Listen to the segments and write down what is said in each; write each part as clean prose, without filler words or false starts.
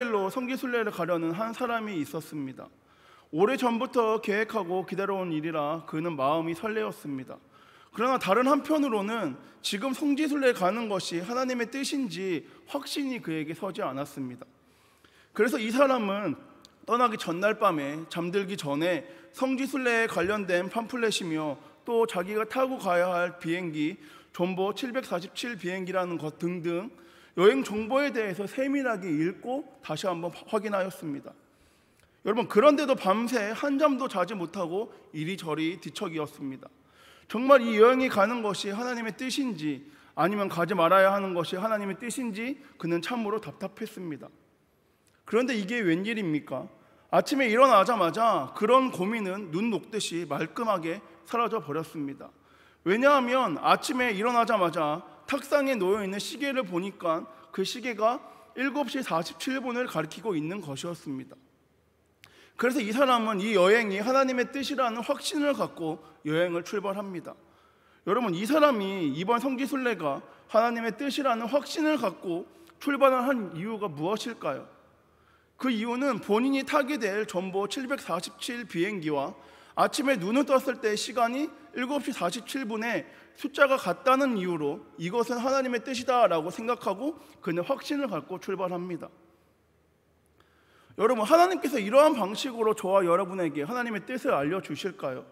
이스라엘로 성지순례를 가려는 한 사람이 있었습니다. 오래전부터 계획하고 기다려온 일이라 그는 마음이 설레었습니다. 그러나 다른 한편으로는 지금 성지순례에 가는 것이 하나님의 뜻인지 확신이 그에게 서지 않았습니다. 그래서 이 사람은 떠나기 전날 밤에 잠들기 전에 성지순례에 관련된 팜플렛이며 또 자기가 타고 가야 할 비행기 존버 747 비행기라는 것 등등 여행 정보에 대해서 세밀하게 읽고 다시 한번 확인하였습니다. 여러분, 그런데도 밤새 한잠도 자지 못하고 이리저리 뒤척이었습니다. 정말 이 여행에 가는 것이 하나님의 뜻인지 아니면 가지 말아야 하는 것이 하나님의 뜻인지 그는 참으로 답답했습니다. 그런데 이게 웬일입니까? 아침에 일어나자마자 그런 고민은 눈 녹듯이 말끔하게 사라져 버렸습니다. 왜냐하면 아침에 일어나자마자 탁상에 놓여있는 시계를 보니까 그 시계가 7시 47분을 가리키고 있는 것이었습니다. 그래서 이 사람은 이 여행이 하나님의 뜻이라는 확신을 갖고 여행을 출발합니다. 여러분, 이 사람이 이번 성지순례가 하나님의 뜻이라는 확신을 갖고 출발을 한 이유가 무엇일까요? 그 이유는 본인이 타게 될 존버 747 비행기와 아침에 눈을 떴을 때 시간이 7시 47분에 숫자가 같다는 이유로 이것은 하나님의 뜻이다라고 생각하고 그는 확신을 갖고 출발합니다. 여러분, 하나님께서 이러한 방식으로 저와 여러분에게 하나님의 뜻을 알려주실까요?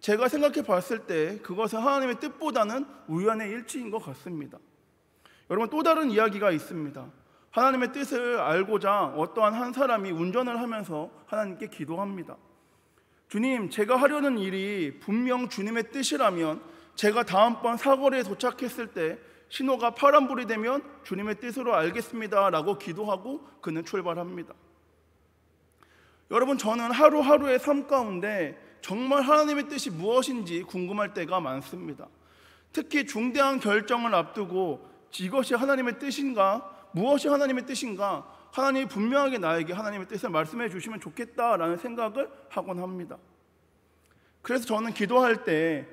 제가 생각해 봤을 때 그것은 하나님의 뜻보다는 우연의 일치인 것 같습니다. 여러분, 또 다른 이야기가 있습니다. 하나님의 뜻을 알고자 어떠한 한 사람이 운전을 하면서 하나님께 기도합니다. 주님, 제가 하려는 일이 분명 주님의 뜻이라면 제가 다음번 사거리에 도착했을 때 신호가 파란불이 되면 주님의 뜻으로 알겠습니다 라고 기도하고 그는 출발합니다. 여러분, 저는 하루하루의 삶 가운데 정말 하나님의 뜻이 무엇인지 궁금할 때가 많습니다. 특히 중대한 결정을 앞두고 이것이 하나님의 뜻인가? 무엇이 하나님의 뜻인가? 하나님이 분명하게 나에게 하나님의 뜻을 말씀해 주시면 좋겠다라는 생각을 하곤 합니다. 그래서 저는 기도할 때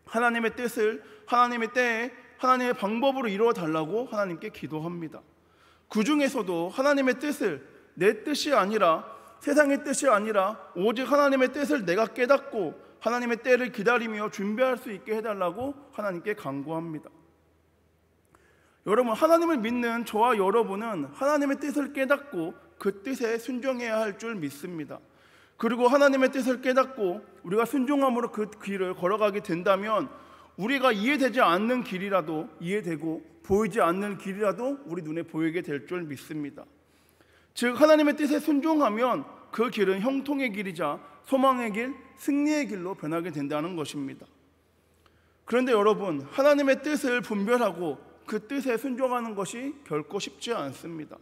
하나님의 뜻을 하나님의 때에 하나님의 방법으로 이루어 달라고 하나님께 기도합니다. 그 중에서도 하나님의 뜻을 내 뜻이 아니라 세상의 뜻이 아니라 오직 하나님의 뜻을 내가 깨닫고 하나님의 때를 기다리며 준비할 수 있게 해달라고 하나님께 간구합니다. 여러분, 하나님을 믿는 저와 여러분은 하나님의 뜻을 깨닫고 그 뜻에 순종해야 할 줄 믿습니다. 그리고 하나님의 뜻을 깨닫고 우리가 순종함으로 그 길을 걸어가게 된다면 우리가 이해되지 않는 길이라도 이해되고 보이지 않는 길이라도 우리 눈에 보이게 될 줄 믿습니다. 즉, 하나님의 뜻에 순종하면 그 길은 형통의 길이자 소망의 길, 승리의 길로 변하게 된다는 것입니다. 그런데 여러분, 하나님의 뜻을 분별하고 그 뜻에 순종하는 것이 결코 쉽지 않습니다.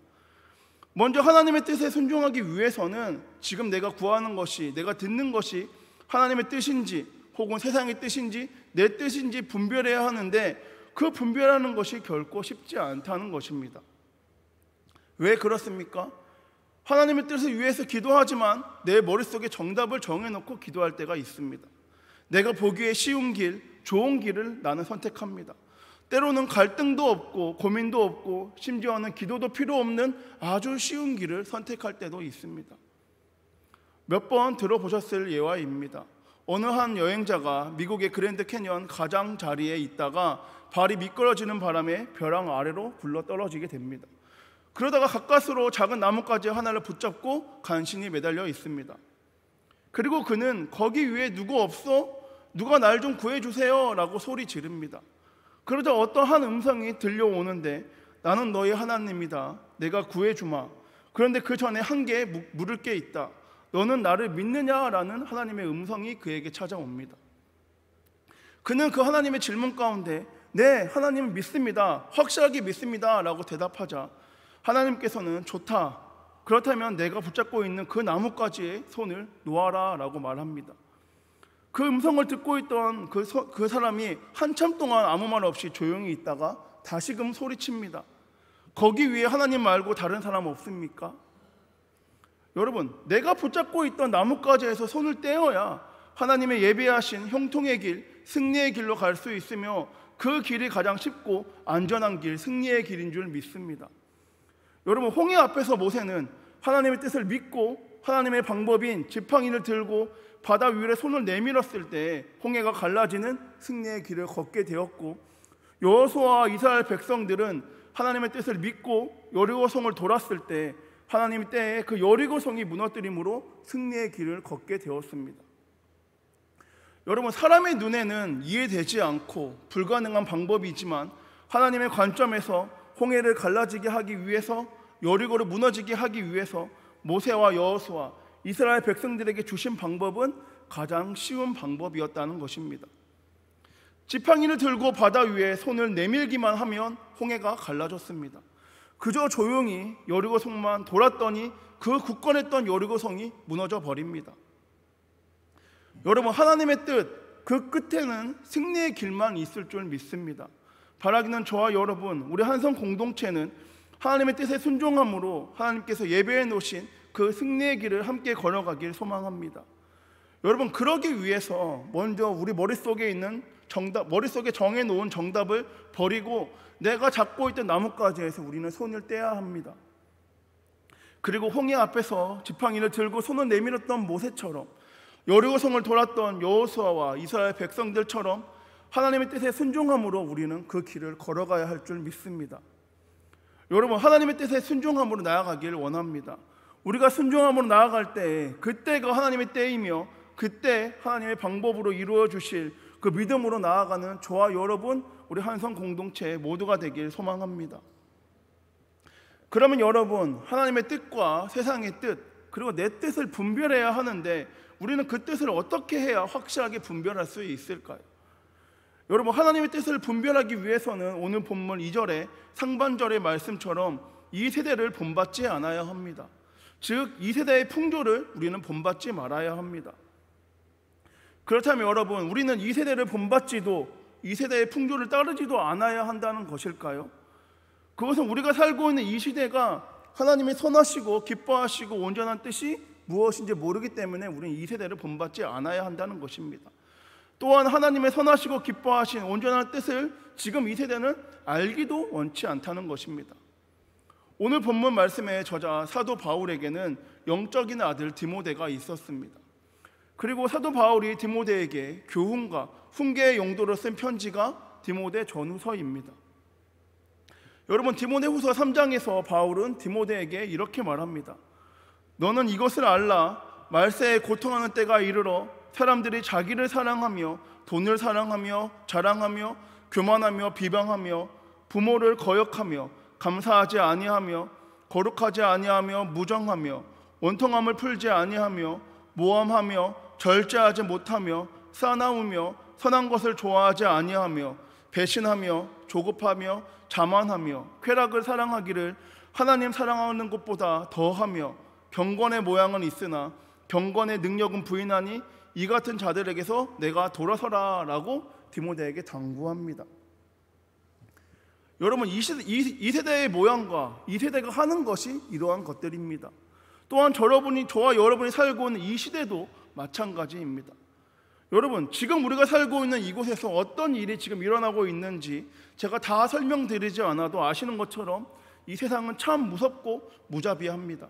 먼저 하나님의 뜻에 순종하기 위해서는 지금 내가 구하는 것이, 내가 듣는 것이 하나님의 뜻인지 혹은 세상의 뜻인지 내 뜻인지 분별해야 하는데 그 분별하는 것이 결코 쉽지 않다는 것입니다. 왜 그렇습니까? 하나님의 뜻을 위해서 기도하지만 내 머릿속에 정답을 정해놓고 기도할 때가 있습니다. 내가 보기에 쉬운 길, 좋은 길을 나는 선택합니다. 때로는 갈등도 없고 고민도 없고 심지어는 기도도 필요 없는 아주 쉬운 길을 선택할 때도 있습니다. 몇 번 들어보셨을 예화입니다. 어느 한 여행자가 미국의 그랜드 캐년 가장자리에 있다가 발이 미끄러지는 바람에 벼랑 아래로 굴러 떨어지게 됩니다. 그러다가 가까스로 작은 나뭇가지 하나를 붙잡고 간신히 매달려 있습니다. 그리고 그는 거기 위에 누구 없어? 누가 날 좀 구해주세요 라고 소리 지릅니다. 그러자 어떠한 음성이 들려오는데 나는 너의 하나님이다. 내가 구해주마. 그런데 그 전에 한 개 물을 게 있다. 너는 나를 믿느냐라는 하나님의 음성이 그에게 찾아옵니다. 그는 그 하나님의 질문 가운데 네, 하나님을 믿습니다. 확실하게 믿습니다 라고 대답하자 하나님께서는 좋다. 그렇다면 내가 붙잡고 있는 그 나뭇가지에 손을 놓아라 라고 말합니다. 그 음성을 듣고 있던 그 사람이 한참 동안 아무 말 없이 조용히 있다가 다시금 소리칩니다. 거기 위에 하나님 말고 다른 사람 없습니까? 여러분, 내가 붙잡고 있던 나뭇가지에서 손을 떼어야 하나님의 예비하신 형통의 길, 승리의 길로 갈 수 있으며 그 길이 가장 쉽고 안전한 길, 승리의 길인 줄 믿습니다. 여러분, 홍해 앞에서 모세는 하나님의 뜻을 믿고 하나님의 방법인 지팡이를 들고 바다 위에 손을 내밀었을 때 홍해가 갈라지는 승리의 길을 걷게 되었고, 여호수아와 이스라엘 백성들은 하나님의 뜻을 믿고 여리고성을 돌았을 때 하나님의 때에 그 여리고성이 무너뜨림으로 승리의 길을 걷게 되었습니다. 여러분, 사람의 눈에는 이해되지 않고 불가능한 방법이지만 하나님의 관점에서 홍해를 갈라지게 하기 위해서, 여리고를 무너지게 하기 위해서 모세와 여호수아, 이스라엘 백성들에게 주신 방법은 가장 쉬운 방법이었다는 것입니다. 지팡이를 들고 바다 위에 손을 내밀기만 하면 홍해가 갈라졌습니다. 그저 조용히 여리고성만 돌았더니 그 굳건했던 여리고성이 무너져 버립니다. 여러분, 하나님의 뜻, 그 끝에는 승리의 길만 있을 줄 믿습니다. 바라기는 저와 여러분, 우리 한성 공동체는 하나님의 뜻에 순종함으로 하나님께서 예배해 놓으신 그 승리의 길을 함께 걸어가길 소망합니다. 여러분, 그러기 위해서 먼저 우리 머릿속에 있는 정답, 머릿속에 정해놓은 정답을 버리고 내가 잡고 있던 나뭇가지에서 우리는 손을 떼야 합니다. 그리고 홍해 앞에서 지팡이를 들고 손을 내밀었던 모세처럼, 여리고성을 돌았던 여호수아와 이스라엘 백성들처럼 하나님의 뜻에 순종함으로 우리는 그 길을 걸어가야 할 줄 믿습니다. 여러분, 하나님의 뜻에 순종함으로 나아가길 원합니다. 우리가 순종함으로 나아갈 때 그때가 하나님의 때이며 그때 하나님의 방법으로 이루어 주실 그 믿음으로 나아가는 저와 여러분, 우리 한성 공동체 모두가 되길 소망합니다. 그러면 여러분, 하나님의 뜻과 세상의 뜻, 그리고 내 뜻을 분별해야 하는데 우리는 그 뜻을 어떻게 해야 확실하게 분별할 수 있을까요? 여러분, 하나님의 뜻을 분별하기 위해서는 오늘 본문 2절의 상반절의 말씀처럼 이 세대를 본받지 않아야 합니다. 즉, 이 세대의 풍조를 우리는 본받지 말아야 합니다. 그렇다면 여러분, 우리는 이 세대를 본받지도 이 세대의 풍조를 따르지도 않아야 한다는 것일까요? 그것은 우리가 살고 있는 이 시대가 하나님이 선하시고 기뻐하시고 온전한 뜻이 무엇인지 모르기 때문에 우리는 이 세대를 본받지 않아야 한다는 것입니다. 또한 하나님의 선하시고 기뻐하신 온전한 뜻을 지금 이 세대는 알기도 원치 않다는 것입니다. 오늘 본문 말씀의 저자 사도 바울에게는 영적인 아들 디모데가 있었습니다. 그리고 사도 바울이 디모데에게 교훈과 훈계의 용도로 쓴 편지가 디모데 전후서입니다. 여러분, 디모데후서 3장에서 바울은 디모데에게 이렇게 말합니다. 너는 이것을 알라. 말세에 고통하는 때가 이르러 사람들이 자기를 사랑하며 돈을 사랑하며 자랑하며 교만하며 비방하며 부모를 거역하며 감사하지 아니하며 거룩하지 아니하며 무정하며 원통함을 풀지 아니하며 모함하며 절제하지 못하며 싸나우며 선한 것을 좋아하지 아니하며 배신하며 조급하며 자만하며 쾌락을 사랑하기를 하나님 사랑하는 것보다 더하며 경건의 모양은 있으나 경건의 능력은 부인하니 이 같은 자들에게서 내가 돌아서라 라고 디모데에게 당부합니다. 여러분, 이 세대의 모양과 이 세대가 하는 것이 이러한 것들입니다. 또한 저와 여러분이 살고 있는 이 시대도 마찬가지입니다. 여러분, 지금 우리가 살고 있는 이곳에서 어떤 일이 지금 일어나고 있는지 제가 다 설명드리지 않아도 아시는 것처럼 이 세상은 참 무섭고 무자비합니다.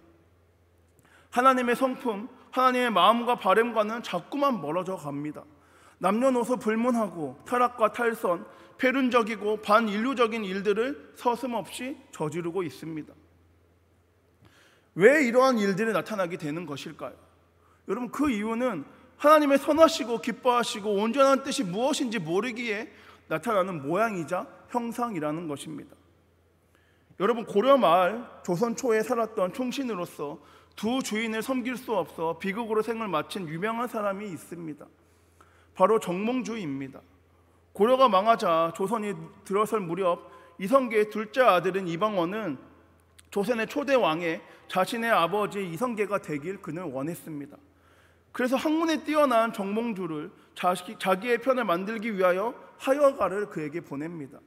하나님의 성품, 하나님의 마음과 바람과는 자꾸만 멀어져 갑니다. 남녀노소 불문하고 타락과 탈선, 폐륜적이고 반인류적인 일들을 서슴없이 저지르고 있습니다. 왜 이러한 일들이 나타나게 되는 것일까요? 여러분, 그 이유는 하나님의 선하시고 기뻐하시고 온전한 뜻이 무엇인지 모르기에 나타나는 모양이자 형상이라는 것입니다. 여러분, 고려 말 조선 초에 살았던 충신으로서 두 주인을 섬길 수 없어 비극으로 생을 마친 유명한 사람이 있습니다. 바로 정몽주입니다. 고려가 망하자 조선이 들어설 무렵 이성계의 둘째 아들인 이방원은 조선의 초대 왕에 자신의 아버지 이성계가 되길 그는 원했습니다. 그래서 학문에 뛰어난 정몽주를 자기의 편을 만들기 위하여 하여가를 그에게 보냅니다.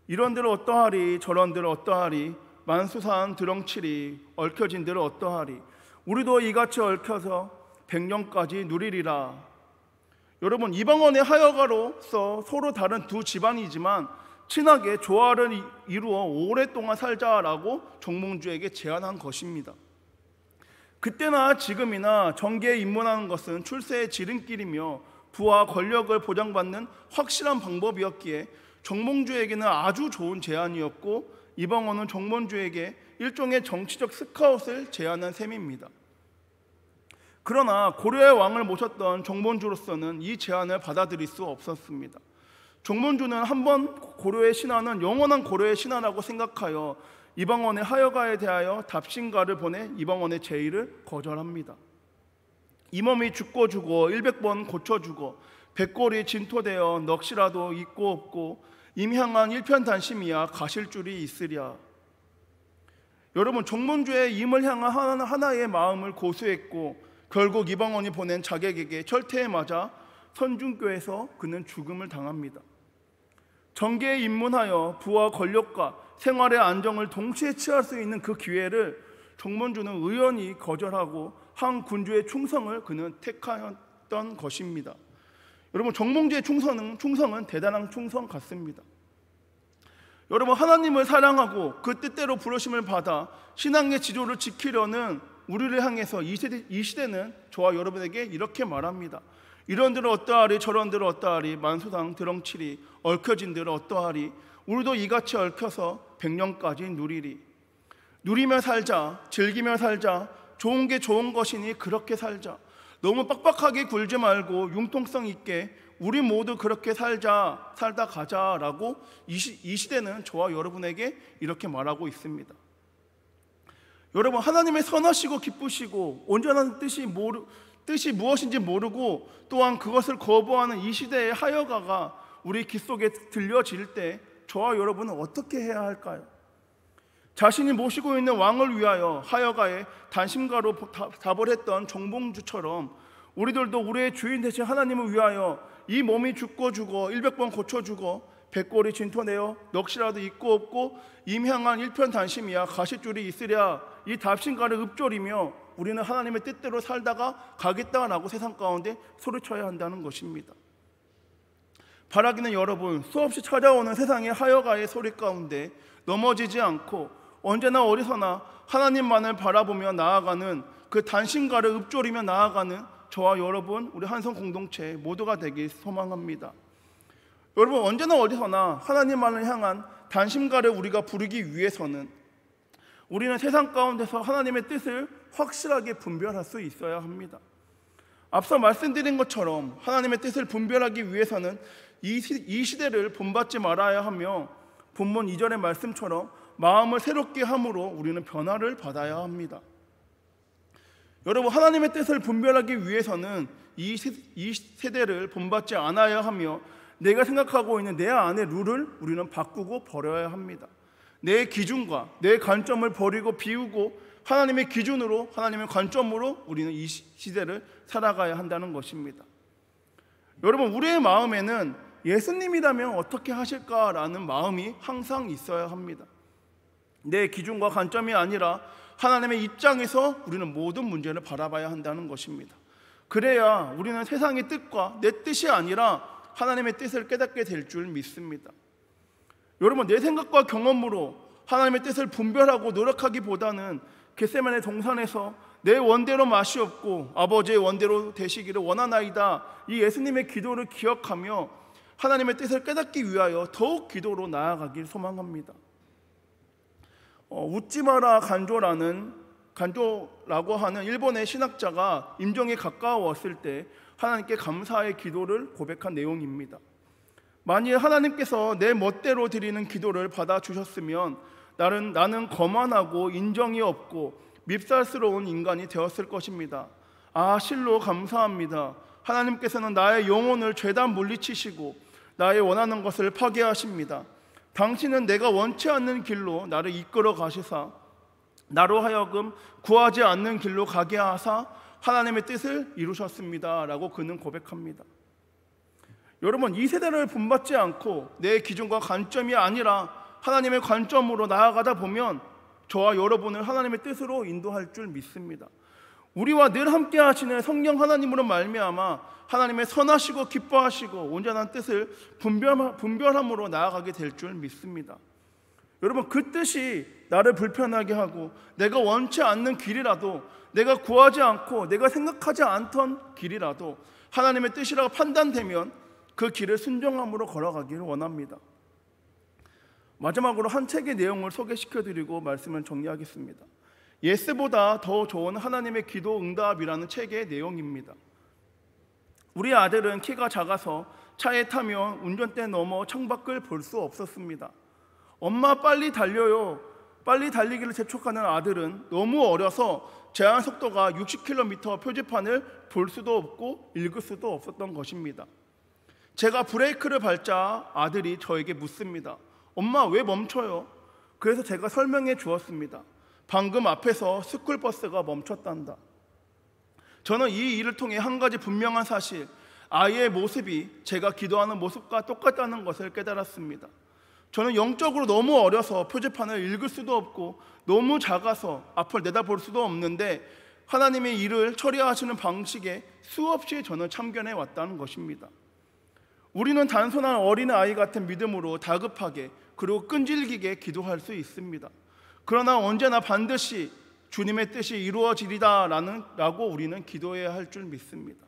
이런들 어떠하리 저런들 어떠하리 만수산 드렁치리 얽혀진들 어떠하리 우리도 이같이 얽혀서 100년까지 누리리라. 여러분, 이방원의 하여가로서 서로 다른 두 집안이지만 친하게 조화를 이루어 오랫동안 살자라고 정몽주에게 제안한 것입니다. 그때나 지금이나 정계에 입문하는 것은 출세의 지름길이며 부와 권력을 보장받는 확실한 방법이었기에 정몽주에게는 아주 좋은 제안이었고, 이방원은 정몽주에게 일종의 정치적 스카웃을 제안한 셈입니다. 그러나 고려의 왕을 모셨던 정몽주로서는 이 제안을 받아들일 수 없었습니다. 정몽주는 한번 고려의 신하는 영원한 고려의 신하라고 생각하여 이방원의 하여가에 대하여 답신가를 보내 이방원의 제의를 거절합니다. 이 몸이 죽고 죽어 100번 고쳐 죽어 백골이 진토되어 넋이라도 있고 없고 임향한 일편단심이야 가실 줄이 있으랴. 여러분, 정몽주의 임을 향한 하나의 마음을 고수했고 결국 이방원이 보낸 자객에게 철퇴에 맞아 선중교에서 그는 죽음을 당합니다. 정계에 입문하여 부와 권력과 생활의 안정을 동시에 취할 수 있는 그 기회를 정몽주는 의연히 거절하고 한 군주의 충성을 그는 택하였던 것입니다. 여러분, 정몽주의 충성은 대단한 충성 같습니다. 여러분, 하나님을 사랑하고 그 뜻대로 부르심을 받아 신앙의 지조를 지키려는 우리를 향해서 이 시대는 저와 여러분에게 이렇게 말합니다. 이런들 어떠하리 저런들 어떠하리 만수당 드렁치리 얽혀진들 어떠하리 우리도 이같이 얽혀서 100년까지 누리리. 누리며 살자, 즐기며 살자, 좋은 게 좋은 것이니 그렇게 살자. 너무 빡빡하게 굴지 말고 융통성 있게 우리 모두 그렇게 살다 가자라고 이 시대는 저와 여러분에게 이렇게 말하고 있습니다. 여러분, 하나님의 선하시고 기쁘시고 온전한 뜻이 무엇인지 모르고 또한 그것을 거부하는 이 시대의 하여가가 우리 귀 속에 들려질 때 저와 여러분은 어떻게 해야 할까요? 자신이 모시고 있는 왕을 위하여 하여가의 단심가로 답을 했던 정몽주처럼 우리들도 우리의 주인 되신 하나님을 위하여 이 몸이 죽고 죽어 100번 고쳐 죽어 백골이 진토내어 넋이라도 있고 없고 임향한 일편단심이야 가실 줄이 있으랴. 이 답신가를 읊조리며 우리는 하나님의 뜻대로 살다가 가겠다라고 세상 가운데 소리쳐야 한다는 것입니다. 바라기는 여러분, 수없이 찾아오는 세상의 하여가의 소리 가운데 넘어지지 않고 언제나 어디서나 하나님만을 바라보며 나아가는 그 단신가를 읊조리며 나아가는 저와 여러분, 우리 한성 공동체 모두가 되길 소망합니다. 여러분, 언제나 어디서나 하나님만을 향한 단심가를 우리가 부르기 위해서는 우리는 세상 가운데서 하나님의 뜻을 확실하게 분별할 수 있어야 합니다. 앞서 말씀드린 것처럼 하나님의 뜻을 분별하기 위해서는 이 시대를 본받지 말아야 하며 본문 2절의 말씀처럼 마음을 새롭게 함으로 우리는 변화를 받아야 합니다. 여러분, 하나님의 뜻을 분별하기 위해서는 이 세대를 본받지 않아야 하며 내가 생각하고 있는 내 안의 룰을 우리는 바꾸고 버려야 합니다. 내 기준과 내 관점을 버리고 비우고 하나님의 기준으로, 하나님의 관점으로 우리는 이 시대를 살아가야 한다는 것입니다. 여러분, 우리의 마음에는 예수님이라면 어떻게 하실까라는 마음이 항상 있어야 합니다. 내 기준과 관점이 아니라 하나님의 입장에서 우리는 모든 문제를 바라봐야 한다는 것입니다. 그래야 우리는 세상의 뜻과 내 뜻이 아니라 하나님의 뜻을 깨닫게 될 줄 믿습니다. 여러분, 내 생각과 경험으로 하나님의 뜻을 분별하고 노력하기보다는 겟세마네 동산에서 내 원대로 마시옵고 아버지의 원대로 되시기를 원하나이다, 이 예수님의 기도를 기억하며 하나님의 뜻을 깨닫기 위하여 더욱 기도로 나아가길 소망합니다. 웃지마라 간조라고 하는 일본의 신학자가 임종에 가까웠을 때 하나님께 감사의 기도를 고백한 내용입니다. 만일 하나님께서 내 멋대로 드리는 기도를 받아주셨으면 나는 거만하고 인정이 없고 밉살스러운 인간이 되었을 것입니다. 아, 실로 감사합니다. 하나님께서는 나의 영혼을 죄다 물리치시고 나의 원하는 것을 파괴하십니다. 당신은 내가 원치 않는 길로 나를 이끌어 가시사 나로 하여금 구하지 않는 길로 가게 하사 하나님의 뜻을 이루셨습니다 라고 그는 고백합니다. 여러분, 이 세대를 본받지 않고 내 기준과 관점이 아니라 하나님의 관점으로 나아가다 보면 저와 여러분을 하나님의 뜻으로 인도할 줄 믿습니다. 우리와 늘 함께 하시는 성령 하나님으로 말미암아 하나님의 선하시고 기뻐하시고 온전한 뜻을 분별함으로 나아가게 될 줄 믿습니다. 여러분, 그 뜻이 나를 불편하게 하고 내가 원치 않는 길이라도, 내가 구하지 않고 내가 생각하지 않던 길이라도 하나님의 뜻이라고 판단되면 그 길을 순종함으로 걸어가기를 원합니다. 마지막으로 한 책의 내용을 소개시켜드리고 말씀을 정리하겠습니다. 예스보다 더 좋은 하나님의 기도 응답이라는 책의 내용입니다. 우리 아들은 키가 작아서 차에 타면 운전대 너머 창밖을 볼 수 없었습니다. 엄마 빨리 달려요. 빨리 달리기를 재촉하는 아들은 너무 어려서 제한 속도가 60km 표지판을 볼 수도 없고 읽을 수도 없었던 것입니다. 제가 브레이크를 밟자 아들이 저에게 묻습니다. 엄마, 왜 멈춰요? 그래서 제가 설명해 주었습니다. 방금 앞에서 스쿨버스가 멈췄단다. 저는 이 일을 통해 한 가지 분명한 사실, 아이의 모습이 제가 기도하는 모습과 똑같다는 것을 깨달았습니다. 저는 영적으로 너무 어려서 표지판을 읽을 수도 없고 너무 작아서 앞을 내다볼 수도 없는데 하나님의 일을 처리하시는 방식에 수없이 저는 참견해 왔다는 것입니다. 우리는 단순한 어린아이 같은 믿음으로 다급하게 그리고 끈질기게 기도할 수 있습니다. 그러나 언제나 반드시 주님의 뜻이 이루어지리다 라고 우리는 기도해야 할 줄 믿습니다.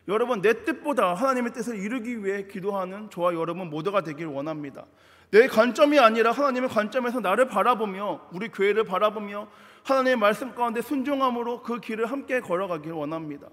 여러분, 내 뜻보다 하나님의 뜻을 이루기 위해 기도하는 저와 여러분 모두가 되길 원합니다. 내 관점이 아니라 하나님의 관점에서 나를 바라보며 우리 교회를 바라보며 하나님의 말씀 가운데 순종함으로 그 길을 함께 걸어가길 원합니다.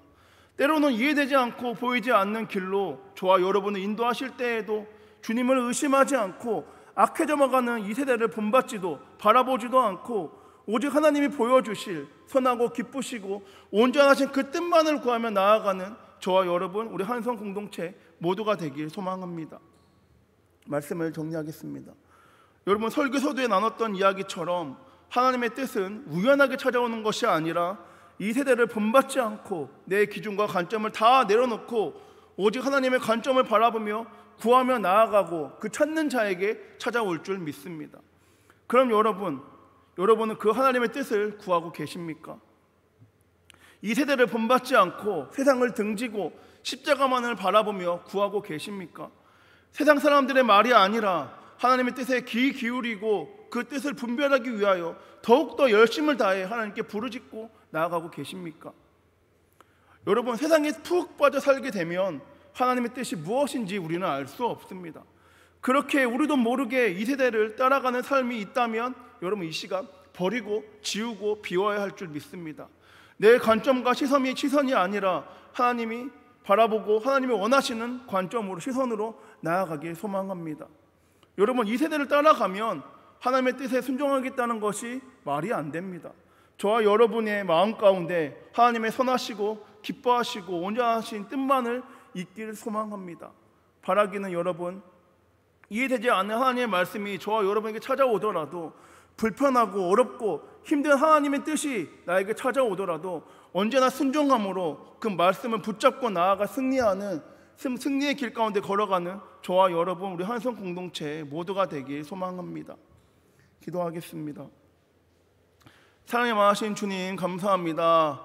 때로는 이해되지 않고 보이지 않는 길로 저와 여러분을 인도하실 때에도 주님을 의심하지 않고 악해져가는 이 세대를 본받지도 바라보지도 않고 오직 하나님이 보여주실 선하고 기쁘시고 온전하신 그 뜻만을 구하며 나아가는 저와 여러분, 우리 한성 공동체 모두가 되길 소망합니다. 말씀을 정리하겠습니다. 여러분, 설교서두에 나눴던 이야기처럼 하나님의 뜻은 우연하게 찾아오는 것이 아니라 이 세대를 본받지 않고 내 기준과 관점을 다 내려놓고 오직 하나님의 관점을 바라보며 구하며 나아가고 그 찾는 자에게 찾아올 줄 믿습니다. 그럼 여러분은 그 하나님의 뜻을 구하고 계십니까? 이 세대를 본받지 않고 세상을 등지고 십자가만을 바라보며 구하고 계십니까? 세상 사람들의 말이 아니라 하나님의 뜻에 귀 기울이고 그 뜻을 분별하기 위하여 더욱더 열심을 다해 하나님께 부르짖고 나아가고 계십니까? 여러분, 세상에 푹 빠져 살게 되면 하나님의 뜻이 무엇인지 우리는 알 수 없습니다. 그렇게 우리도 모르게 이 세대를 따라가는 삶이 있다면 여러분, 이 시간 버리고 지우고 비워야 할 줄 믿습니다. 내 관점과 시선이 아니라 하나님이 바라보고 하나님이 원하시는 관점으로 시선으로 나아가길 소망합니다. 여러분, 이 세대를 따라가면 하나님의 뜻에 순종하겠다는 것이 말이 안 됩니다. 저와 여러분의 마음 가운데 하나님의 선하시고 기뻐하시고 온전하신 뜻만을 잊기를 소망합니다. 바라기는 여러분, 이해되지 않는 하나님의 말씀이 저와 여러분에게 찾아오더라도 불편하고 어렵고 힘든 하나님의 뜻이 나에게 찾아오더라도 언제나 순종함으로 그 말씀을 붙잡고 나아가 승리하는 승리의 길 가운데 걸어가는 저와 여러분, 우리 한성 공동체 모두가 되길 소망합니다. 기도하겠습니다. 사랑이 많으신 주님, 감사합니다.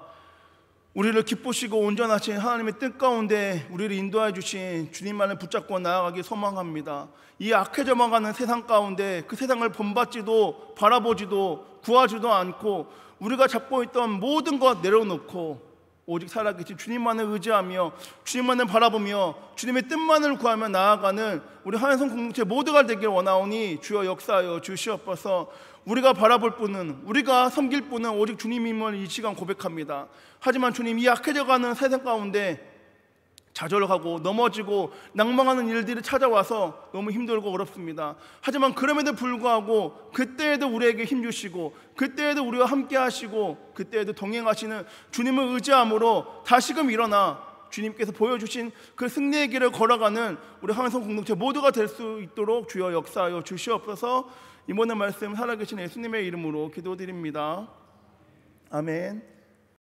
우리를 기쁘시고 온전하신 하나님의 뜻 가운데 우리를 인도해 주신 주님만을 붙잡고 나아가길 소망합니다. 이 악해져가는 세상 가운데 그 세상을 본받지도 바라보지도 구하지도 않고 우리가 잡고 있던 모든 것 내려놓고 오직 살아계신 주님만을 의지하며 주님만을 바라보며 주님의 뜻만을 구하며 나아가는 우리 한성 공동체 모두가 되길 원하오니 주여 역사하여 주시옵소서. 우리가 바라볼 분은, 우리가 섬길 분은 오직 주님임을 이 시간 고백합니다. 하지만 주님, 이 약해져가는 세상 가운데 좌절하고 넘어지고 낭망하는 일들이 찾아와서 너무 힘들고 어렵습니다. 하지만 그럼에도 불구하고 그때에도 우리에게 힘주시고 그때에도 우리와 함께 하시고 그때에도 동행하시는 주님을 의지함으로 다시금 일어나 주님께서 보여주신 그 승리의 길을 걸어가는 우리 한성 공동체 모두가 될 수 있도록 주여 역사하여 주시옵소서. 이번의 말씀 살아계신 예수님의 이름으로 기도드립니다. 아멘.